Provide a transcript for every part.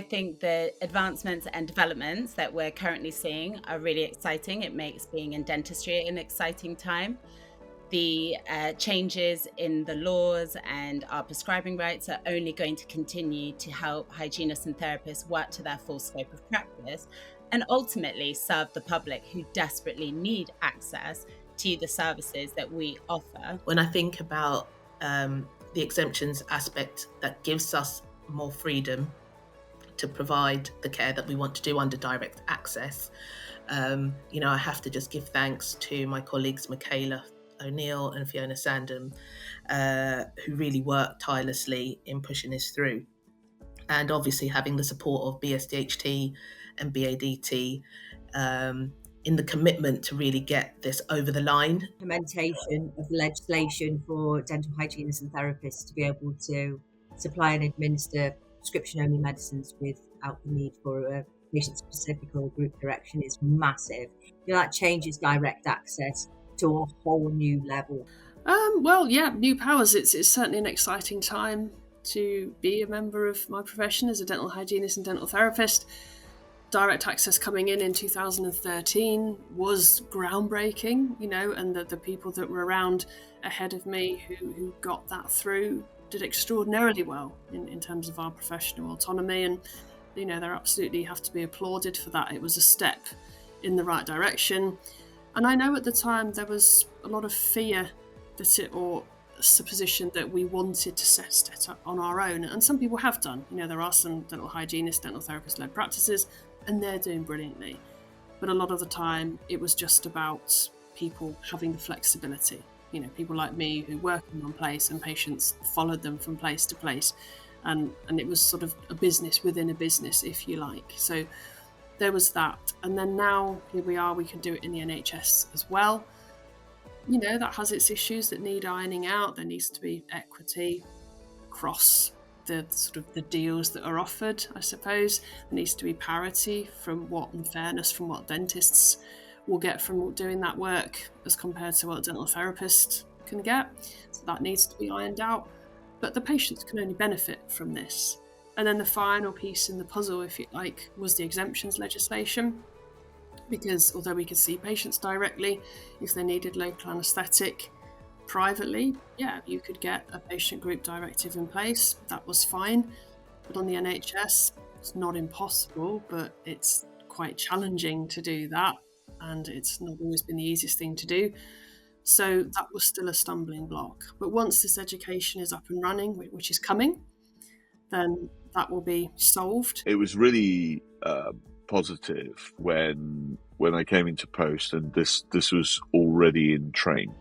think the advancements and developments that we're currently seeing are really exciting. It makes being in dentistry an exciting time. The changes in the laws and our prescribing rights are only going to continue to help hygienists and therapists work to their full scope of practice and ultimately serve the public who desperately need access to the services that we offer. When I think about the exemptions aspect, that gives us more freedom to provide the care that we want to do under direct access. I have to just give thanks to my colleagues Michaela O'Neill and Fiona Sandom, who really worked tirelessly in pushing this through. And obviously having the support of BSDHT and BADT in the commitment to really get this over the line. Implementation of legislation for dental hygienists and therapists to be able to supply and administer prescription-only medicines without the need for a patient-specific or group direction is massive. That changes direct access to a whole new level. New powers. It's certainly an exciting time to be a member of my profession as a dental hygienist and dental therapist. Direct access coming in 2013 was groundbreaking, and the people that were around ahead of me who got that through did extraordinarily well in terms of our professional autonomy, and they absolutely have to be applauded for that. It was a step in the right direction. And I know at the time there was a lot of fear or supposition that we wanted to set it up on our own. And some people have done. There are some dental hygienists, dental therapist-led practices, and they're doing brilliantly. But a lot of the time it was just about people having the flexibility. People like me who work in one place and patients followed them from place to place. And it was sort of a business within a business, if you like. So there was that. And then now, here we are, we can do it in the NHS as well. That has its issues that need ironing out. There needs to be equity across the sort of the deals that are offered, I suppose. There needs to be parity and fairness from what dentists will get from doing that work as compared to what a dental therapist can get. So that needs to be ironed out. But the patients can only benefit from this. And then the final piece in the puzzle, if you like, was the exemptions legislation. Because although we could see patients directly, if they needed local anaesthetic privately, you could get a patient group directive in place. That was fine. But on the NHS, it's not impossible, but it's quite challenging to do that. And it's not always been the easiest thing to do. So that was still a stumbling block. But once this education is up and running, which is coming, then that will be solved. It was really positive when I came into post, and this was already in train.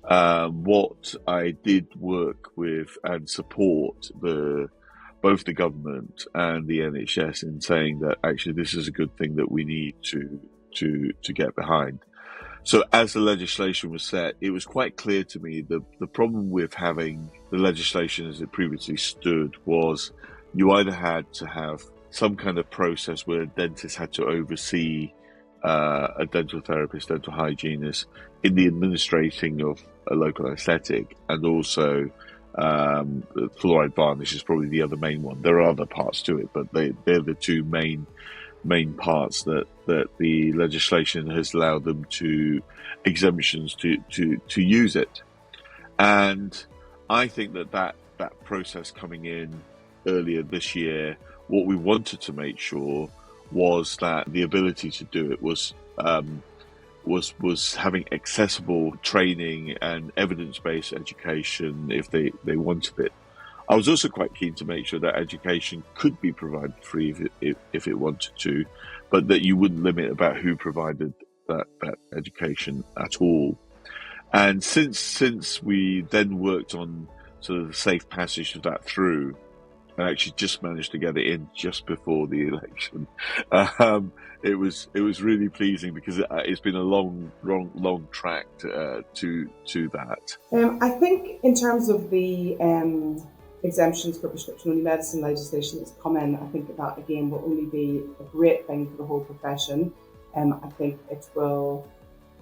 What I did work with and support both the government and the NHS in saying that actually this is a good thing that we need to get behind. So as the legislation was set, it was quite clear to me that the problem with having the legislation as it previously stood was you either had to have some kind of process where a dentist had to oversee a dental therapist, dental hygienist in the administrating of a local anaesthetic, and also the fluoride varnish is probably the other main one. There are other parts to it, but they're the two main parts that the legislation has allowed them to exemptions to use it. And I think that process coming in earlier this year, what we wanted to make sure was that the ability to do it was having accessible training and evidence-based education if they wanted it. I was also quite keen to make sure that education could be provided free if it wanted to, but that you wouldn't limit about who provided that education at all. And since we then worked on sort of the safe passage of that through, and actually just managed to get it in just before the election, it was really pleasing because it's been a long track to that. I think in terms of the exemptions for prescription-only medicine legislation that's come in, I think that again will only be a great thing for the whole profession. I think it will,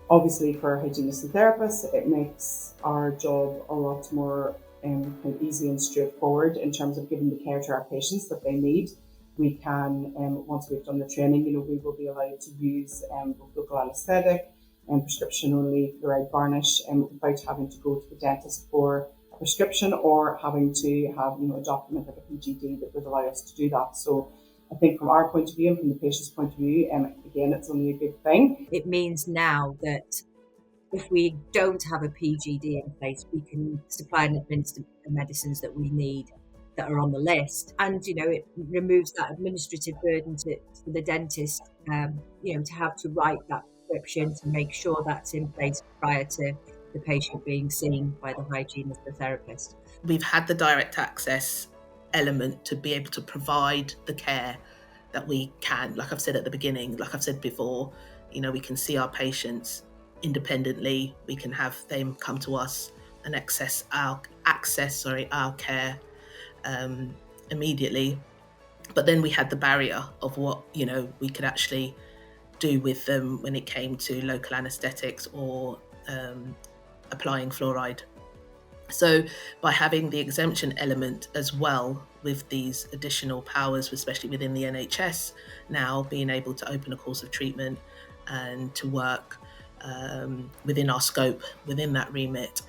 obviously for hygienists and therapists, it makes our job a lot more kind of easy and straightforward in terms of giving the care to our patients that they need. we can, once we've done the training, we will be allowed to use both local anaesthetic and prescription only fluoride varnish without having to go to the dentist for a prescription or having to have a document like a PGD that would allow us to do that. So I think from our point of view and from the patient's point of view, again, it's only a good thing. It means now that if we don't have a PGD in place, we can supply and administer the medicines that we need that are on the list. And, it removes that administrative burden to the dentist, to have to write that prescription to make sure that's in place prior to the patient being seen by the hygienist, the therapist. We've had the direct access element to be able to provide the care that we can. Like I've said at the beginning, like I've said before, we can see our patients independently. We can have them come to us and access our care immediately. But then we had the barrier of what we could actually do with them when it came to local anaesthetics or applying fluoride. So by having the exemption element as well with these additional powers, especially within the NHS, now being able to open a course of treatment and to work within our scope, within that remit,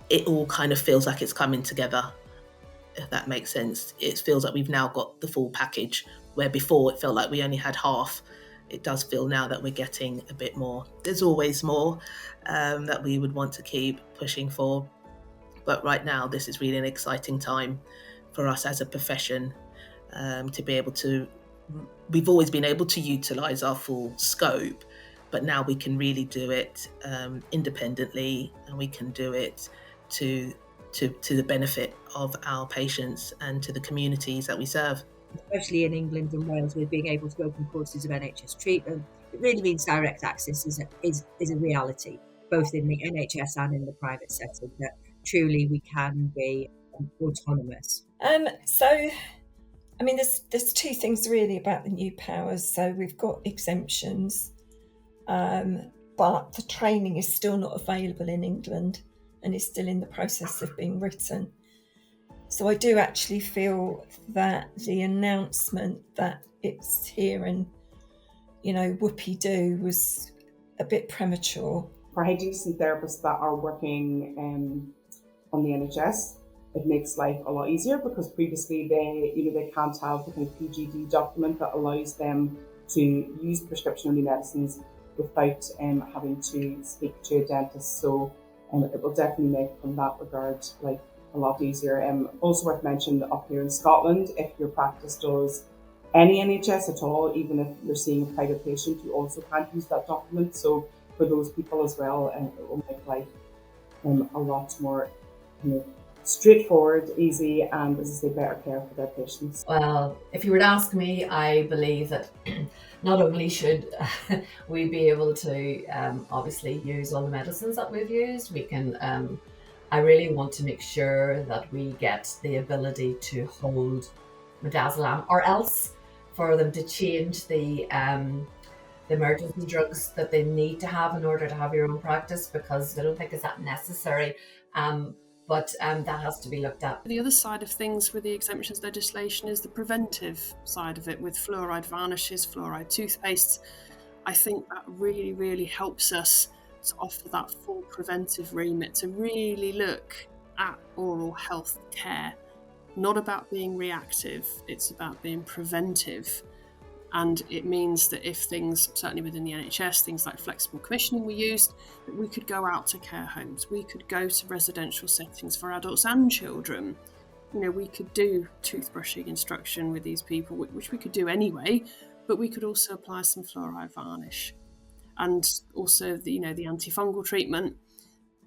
it all kind of feels like it's coming together, if that makes sense. It feels like we've now got the full package, where before it felt like we only had half. It does feel now that we're getting a bit more. There's always more that we would want to keep pushing for. But right now, this is really an exciting time for us as a profession to be able to, we've always been able to utilise our full scope, but now we can really do it independently, and we can do it to the benefit of our patients and to the communities that we serve. Especially in England and Wales, with being able to open courses of NHS treatment, it really means direct access is a reality, both in the NHS and in the private setting, that truly we can be autonomous. There's two things really about the new powers. So we've got exemptions, but the training is still not available in England and is still in the process of being written. So I do actually feel that the announcement that it's here and, whoopee-doo was a bit premature. For hygienists and therapists that are working on the NHS, it makes life a lot easier, because previously they can't have the kind of PGD document that allows them to use prescription-only medicines without having to speak to a dentist. So it will definitely make, from that regard, life a lot easier. Also worth mentioning, up here in Scotland, if your practice does any NHS at all, even if you're seeing a private patient, you also can't use that document. So for those people as well, it will make life a lot more straightforward, easy, and, as I say, better care for their patients. Well, if you were to ask me, I believe that not only should we be able to obviously use all the medicines that we've used, we can I really want to make sure that we get the ability to hold midazolam, or else for them to change the emergency drugs that they need to have in order to have your own practice, because I don't think it's that necessary. But that has to be looked at. The other side of things with the exemptions legislation is the preventive side of it, with fluoride varnishes, fluoride toothpastes. I think that really, really helps us to offer that full preventive remit, to really look at oral health care. Not about being reactive, it's about being preventive. And it means that if things, certainly within the NHS, things like flexible commissioning were used, that we could go out to care homes, we could go to residential settings for adults and children. We could do toothbrushing instruction with these people, which we could do anyway, but we could also apply some fluoride varnish. And also the antifungal treatment,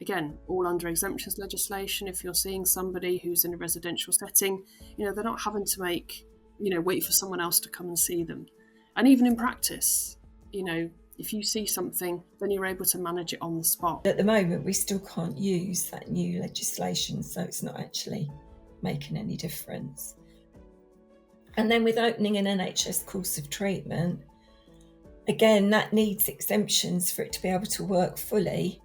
again, all under exemptions legislation. If you're seeing somebody who's in a residential setting, they're not having to wait for someone else to come and see them. And even in practice, if you see something, then you're able to manage it on the spot. At the moment, we still can't use that new legislation, so it's not actually making any difference. And then with opening an NHS course of treatment, again, that needs exemptions for it to be able to work fully,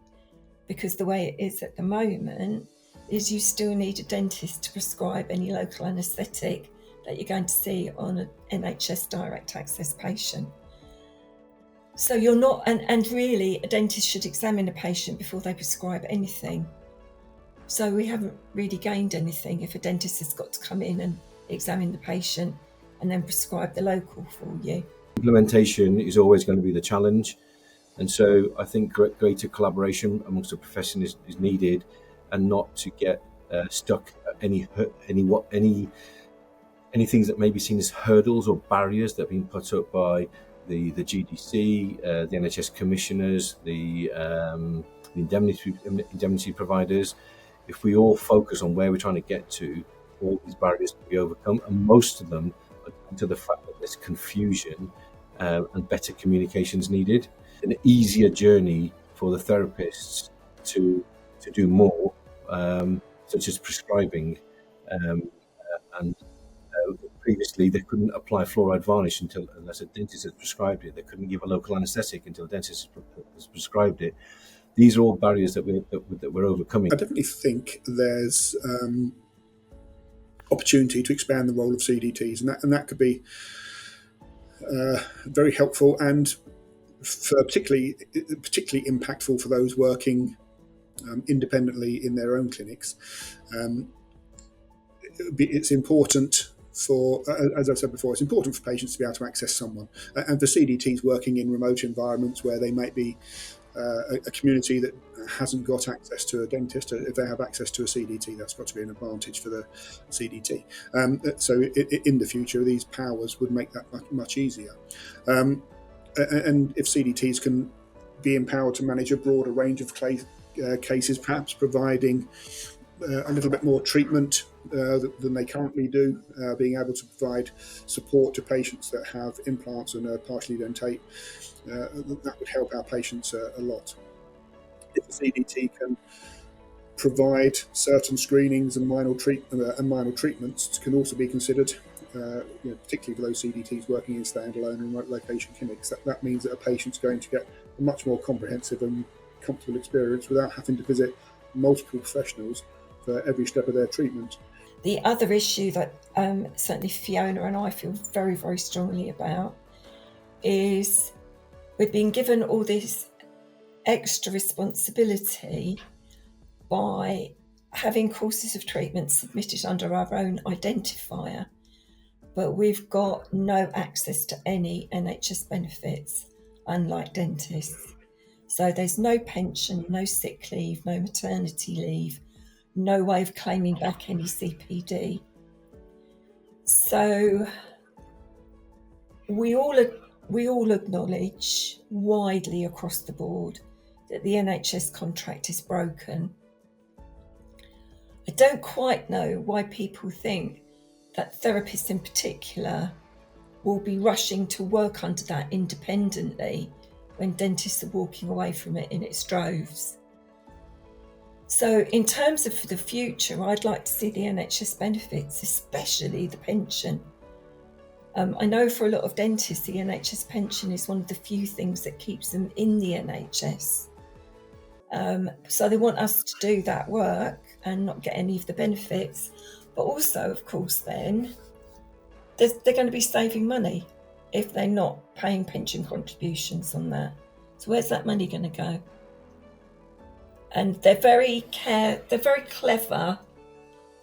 because the way it is at the moment is you still need a dentist to prescribe any local anaesthetic that you're going to see on an NHS direct access patient. So you're not, and really a dentist should examine a patient before they prescribe anything. So we haven't really gained anything if a dentist has got to come in and examine the patient and then prescribe the local for you. Implementation is always going to be the challenge. And so I think greater collaboration amongst the profession is needed, and not to get stuck at any things that may be seen as hurdles or barriers that have been put up by the GDC, the NHS commissioners, the indemnity providers. If we all focus on where we're trying to get to, all these barriers can be overcome, and most of them are down to the fact that there's confusion and better communications needed. An easier journey for the therapists to do more, such as prescribing, and previously they couldn't apply fluoride varnish unless a dentist had prescribed it. They couldn't give a local anaesthetic until a dentist has prescribed it. These are all barriers that we're overcoming. I definitely think there's opportunity to expand the role of CDTs, and that could be very helpful and particularly impactful for those working independently in their own clinics. It's important for, as I've said before, it's important for patients to be able to access someone, and for CDTs working in remote environments where they might be a community that hasn't got access to a dentist. If they have access to a CDT, that's got to be an advantage for the CDT. So in the future, these powers would make that much easier. And if CDTs can be empowered to manage a broader range of cases, perhaps providing a little bit more treatment than they currently do, being able to provide support to patients that have implants and are partially dentate, that would help our patients a lot. If the CDT can provide certain screenings and minor treatments can also be considered, particularly for those CDTs working in standalone and remote location clinics. That means that a patient's going to get a much more comprehensive and comfortable experience without having to visit multiple professionals for every step of their treatment. The other issue that certainly Fiona and I feel very, very strongly about is we've been given all this extra responsibility by having courses of treatment submitted under our own identifier, but we've got no access to any NHS benefits, unlike dentists. So there's no pension, no sick leave, no maternity leave, no way of claiming back any CPD. So we all acknowledge widely across the board that the NHS contract is broken. I don't quite know why people think that therapists in particular will be rushing to work under that independently when dentists are walking away from it in its droves. So in terms of the future, I'd like to see the NHS benefits, especially the pension. I know for a lot of dentists, the NHS pension is one of the few things that keeps them in the NHS. So they want us to do that work and not get any of the benefits. But also, of course, then, they're going to be saving money if they're not paying pension contributions on that. So where's that money going to go? And they're very clever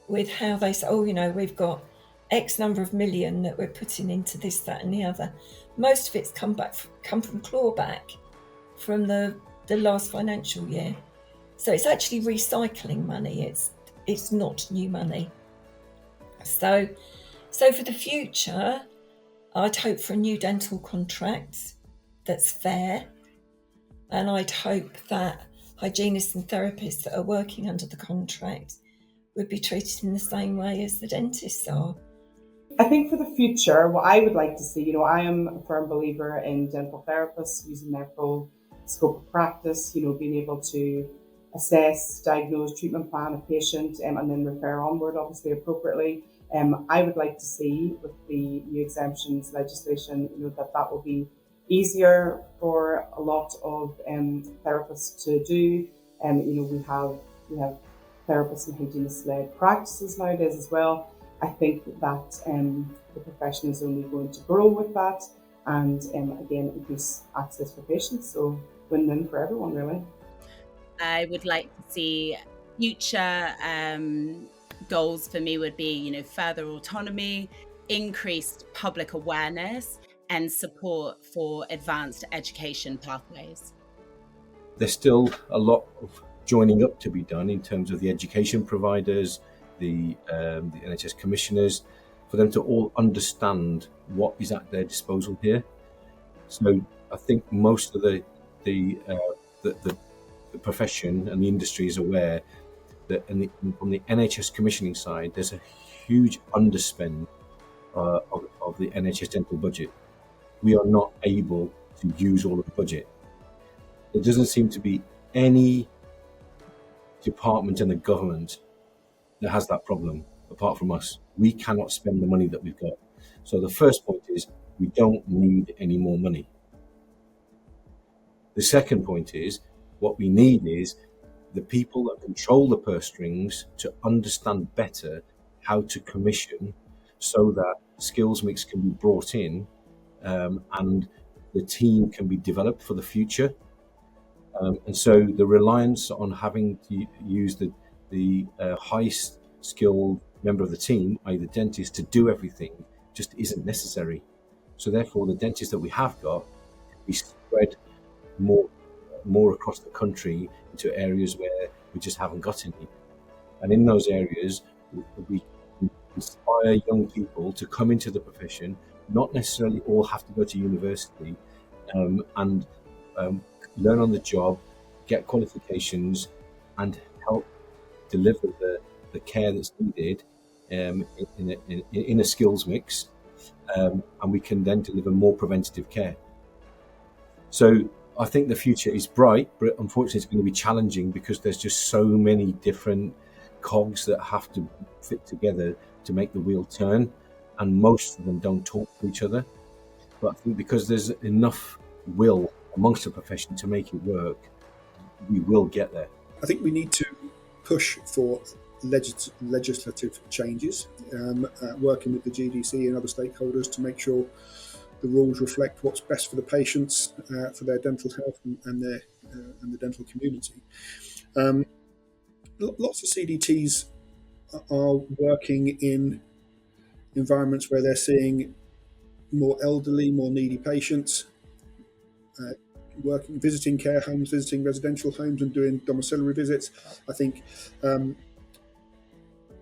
with how they say, we've got X number of million that we're putting into this, that and the other. Most of it's come from clawback from the last financial year. So it's actually recycling money. It's not new money. So for the future, I'd hope for a new dental contract that's fair. And I'd hope that hygienists and therapists that are working under the contract would be treated in the same way as the dentists are. I think for the future, what I would like to see, I am a firm believer in dental therapists using their full scope of practice, being able to assess, diagnose, treatment plan a patient and then refer onward, obviously appropriately. I would like to see with the new exemptions legislation, that will be easier for a lot of therapists to do. We have therapists and hygienists-led practices nowadays as well. I think that the profession is only going to grow with that, and again, increase access for patients. So win-win for everyone, really. I would like to see future goals for me would be, further autonomy, increased public awareness, and support for advanced education pathways. There's still a lot of joining up to be done in terms of the education providers, the NHS commissioners, for them to all understand what is at their disposal here. So I think most of the profession and the industry is aware that from the NHS commissioning side, there's a huge underspend of the NHS dental budget. We are not able to use all of the budget. There doesn't seem to be any department in the government that has that problem, apart from us. We cannot spend the money that we've got. So the first point is we don't need any more money. The second point is what we need is the people that control the purse strings to understand better how to commission so that skills mix can be brought in and the team can be developed for the future. And so the reliance on having to use the highest skilled member of the team, i.e. the dentist, to do everything just isn't necessary. So therefore the dentists that we have got can be spread more across the country into areas where we just haven't got any. And in those areas, we inspire young people to come into the profession, not necessarily all have to go to university, and learn on the job, get qualifications, and help deliver the care that's needed in a skills mix, and we can then deliver more preventative care. So I think the future is bright, but unfortunately it's going to be challenging because there's just so many different cogs that have to fit together to make the wheel turn, and most of them don't talk to each other. But I think because there's enough will amongst the profession to make it work, we will get there. I think we need to push for legislative changes, working with the GDC and other stakeholders to make sure the rules reflect what's best for the patients, for their dental health and the dental community. Lots of CDTs are working in environments where they're seeing more elderly, more needy patients, visiting care homes, visiting residential homes, and doing domiciliary visits. I think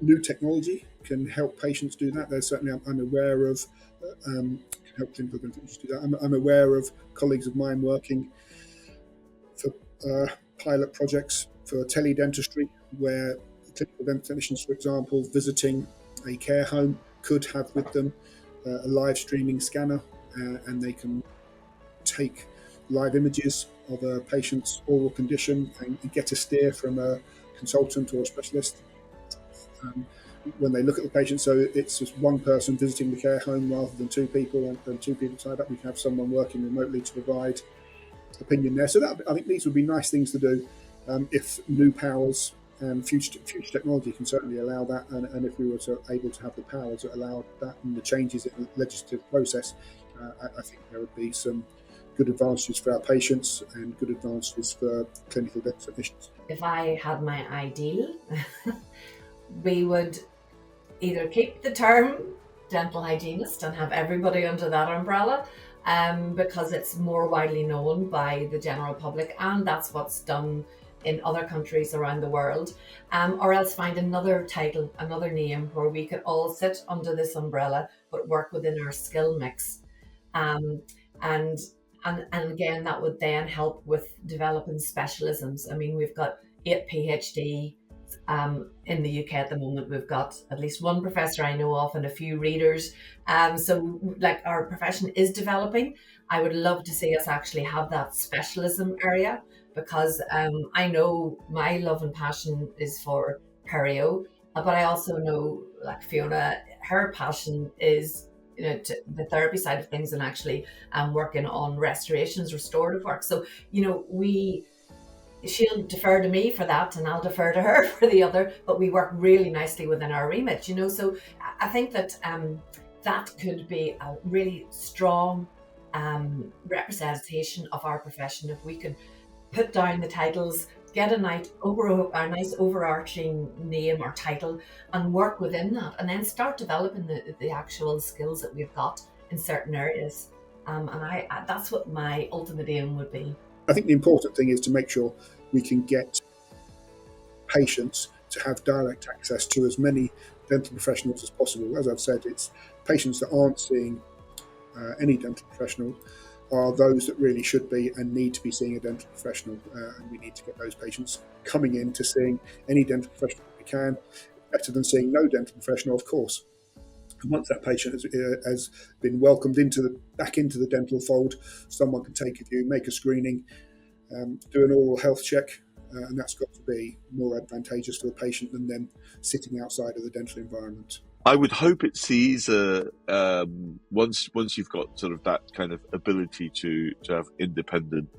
new technology can help patients do that. There's certainly, I'm aware of, can help clinical dentists do that. I'm aware of colleagues of mine working for pilot projects for teledentistry, where clinical dental technicians, for example, visiting a care home could have with them a live streaming scanner, and they can take live images of a patient's oral condition and get a steer from a consultant or a specialist when they look at the patient. So it's just one person visiting the care home rather than two people, and two people tied up. We can have someone working remotely to provide opinion there. So that, I think these would be nice things to do if new powers and future technology can certainly allow that, and if we were able to have the powers that allow that and the changes in the legislative process, I think there would be some good advantages for our patients and good advantages for clinical dental technicians. If I had my ideal, we would either keep the term dental hygienist and have everybody under that umbrella, because it's more widely known by the general public, and that's what's done in other countries around the world, or else find another title, another name where we could all sit under this umbrella but work within our skill mix, and again that would then help with developing specialisms. I mean, we've got 8 PhD in the UK at the moment. We've got at least one professor I know of and a few readers, so like our profession is developing. I would love to see us actually have that specialism area, because I know my love and passion is for perio, but I also know, like Fiona, her passion is to the therapy side of things, and actually working on restorations, restorative work. So she'll defer to me for that and I'll defer to her for the other, but we work really nicely within our remit, you know. So I think that that could be a really strong representation of our profession if we could put down the titles, get a nice overarching name or title and work within that, and then start developing the actual skills that we've got in certain areas. And that's what my ultimate aim would be. I think the important thing is to make sure we can get patients to have direct access to as many dental professionals as possible. As I've said, it's patients that aren't seeing any dental professional are those that really should be and need to be seeing a dental professional, and we need to get those patients coming in to seeing any dental professional we can. Better than seeing no dental professional, of course. And once that patient has been welcomed back into the dental fold, someone can take a view, make a screening, do an oral health check, and that's got to be more advantageous for the patient than them sitting outside of the dental environment. I would hope it's easier once you've got sort of that kind of ability to have independent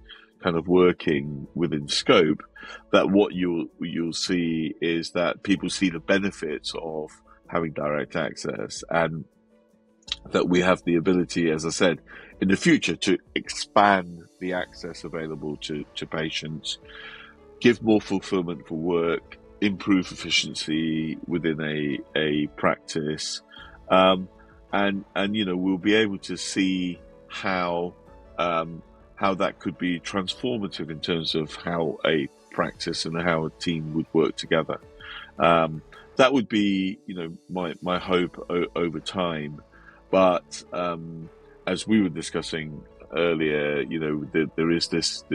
kind of working within scope, that what you'll see is that people see the benefits of having direct access, and that we have the ability, as I said, in the future to expand the access available to patients, give more fulfillment for work, improve efficiency within a practice, and you know, we'll be able to see how that could be transformative in terms of how a practice and how a team would work together. That would be, you know, my hope over time. But as we were discussing earlier, you know, there is this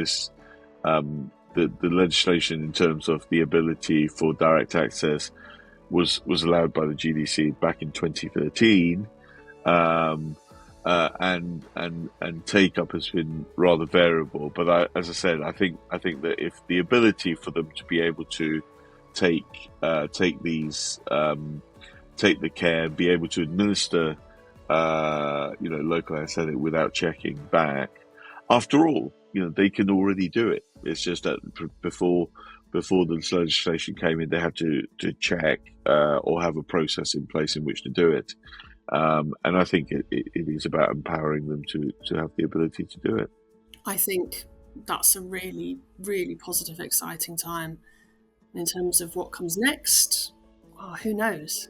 the legislation in terms of the ability for direct access was allowed by the GDC back in 2013, and take up has been rather variable. But as I said, I think that if the ability for them to be able to take the care and be able to administer you know, local anesthetic without checking back, after all, you know, they can already do it. It's just that before this legislation came in, they had to check or have a process in place in which to do it. And I think it is about empowering them to have the ability to do it. I think that's a really, really positive, exciting time. In terms of what comes next, well, who knows?